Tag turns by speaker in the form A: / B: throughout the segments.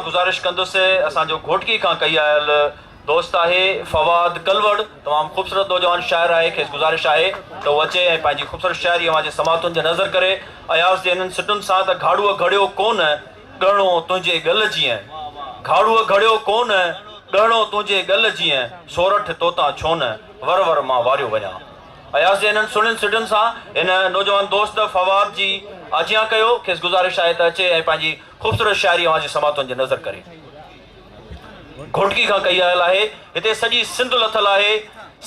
A: गुज़ारिश कंदुसि असांजो घोटकी खां कई आयल दोस्त आहे फवाद कलवड़, तमामु ख़ूबसूरत नौजवान शाइर आहे, खेसि गुज़ारिश आहे त उहो अचे ऐं पंहिंजी ख़ूबसूरत शाइरी अवां जे समातुनि जे नज़र करे। अयाज़ जे इन्हनि सिटुनि सां त घाड़ूअ घड़ियो कोन ॻणो तुंहिंजे गल जीअं, घाड़ूअ घड़ियो कोन ॻणो तुंहिंजे गल जीअं, सोरठ तोता छो न वर वर मां वारियो वञा। अयाज़ जे इन्हनि सुहिणियुनि सिटुनि सां इन नौजवान दोस्त फवाद जी आजियां कयो, खेसि गुज़ारिश आहे त अचे ऐं पंहिंजी ख़ूबसूरत शाइरी अवां जे समातुनि जे नज़र करे। घोटकी खां कई आयल आहे, हिते सॼी सिंध लथल आहे,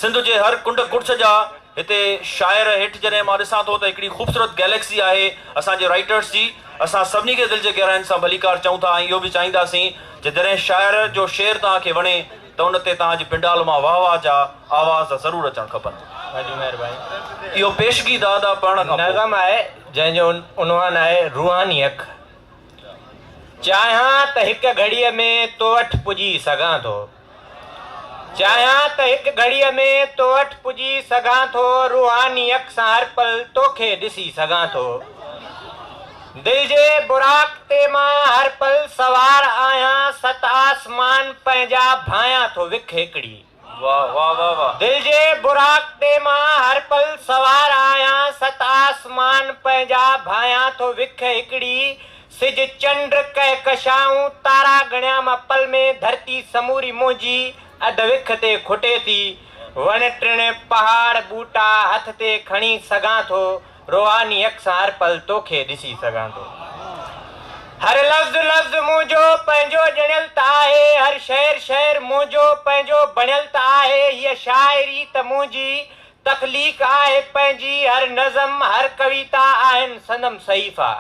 A: सिंध जे हर कुंड कुड़छ जा हिते शाइर हेठि जॾहिं मां ॾिसां थो त हिकिड़ी ख़ूबसूरत गैलेक्सी आहे असांजे राइटर्स जी। असां सभिनी खे दिलि जे गहराइनि सां भलीकार चऊं था ऐं इहो बि चाहींदासीं जे जॾहिं शाइर जो शेर तव्हांखे वणे त उन ते तव्हांजी पिंडाल मां वाह वाह जा आवाज़ ज़रूरु अचणु खपनि।
B: ॾाढी महिरबानी।
A: इहो पेशगी दादा पढ़ण खां पोइ
B: नज़म आहे जंहिंजो उनवान आहे रूहानी अख। चाहियां त हिकु घड़ीअ में तो वटि पुॼी सघां थो, चाहियां त हिकु घड़ीअ में तो वटि पुॼी सघां थो, रूहानी अख सां हर पल तोखे ॾिसी सघां थो। दिलि जे बुराक ते मां हर पल सवार आहियां, सत आसमान पंहिंजा भायां थो विख हिकिड़ी।
A: वाह वाह वाह वाह।
B: दिल जे बुराक ते मां हर पल सवार आहियां, सत आसमान पंहिंजा भायां थो विख हिकिड़ी। सिज चंड कहकशाऊं तारा गणिया मां पल में, धरती समूरी मुंहिंजी अध विख ते खुटे थी। वण टिण पहाड़ ॿूटा हथ ते खणी सघां थो, रूहानी अख सां हर पल तोखे ॾिसी सघां थो। हर लफ़्ज़ लफ़्ज़ मुंहिंजो पंहिंजो ॼणियल त आहे, हर शहर शहर मुंहिंजो पंहिंजो बणियल त आहे। हीअ शाइरी त मुंहिंजी तख़लीक़ आहे पंहिंजी, हर नज़म हर कविता आहिनि संदम सहीफ़ा,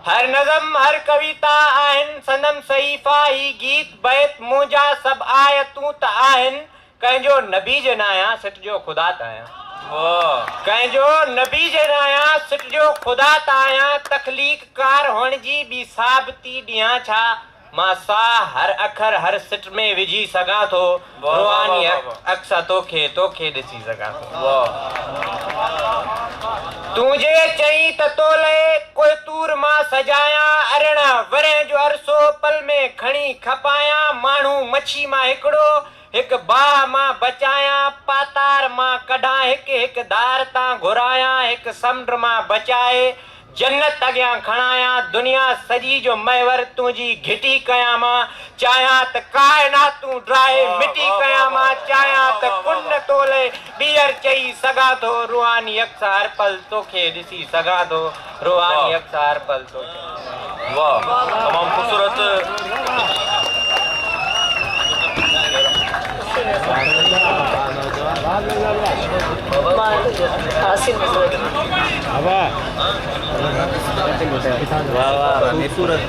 B: हर नज़म हर कविता आहिनि संदम सहीफ़ा। ही गीत बैत मुंहिंजा सभु आयतूं त आहिनि, कंहिंजो नबी जे न आहियां सिट जो ख़ुदा त आहियां। कंहिंजो नबी जे न आहियां सिट जो ख़ुदा त आहियां, तख़लीक़ कार हुअण जी ॿी साबिती ॾियां छा, मां साह हर अखर हर सिट में विझी सघां थो, रूहानी अख सां तोखे तोखे ॾिसी सघां थो। तूं जे चई त तोले कोई तूर मां सजायां, अरिड़हं वरे जो अरसो पल में खणी खपायां। माण्हू मच्छी मां हिकिड़ो हिकु बाह मां बचायां, पातार मां कढां हिकु हिकु धार तां घुरायां, हिकु समुंड मां बचाए जन्नत अॻियां खणायां। दुनिया सॼी जो महवर तुंहिंजी घिटी कयां मां, चाहियां त काइनातूं ड्राए मिटी कयां मां, चाहियां त कुन तोले ॿीहर चई सघां थो, रूहानी अख सां हर पल तोखे ॾिसी सघां थो, रूहानी अख सां हर पल तोखे।
A: वाह, तमामु ख़ूबसूरत। वाह वाह, खूबसूरत।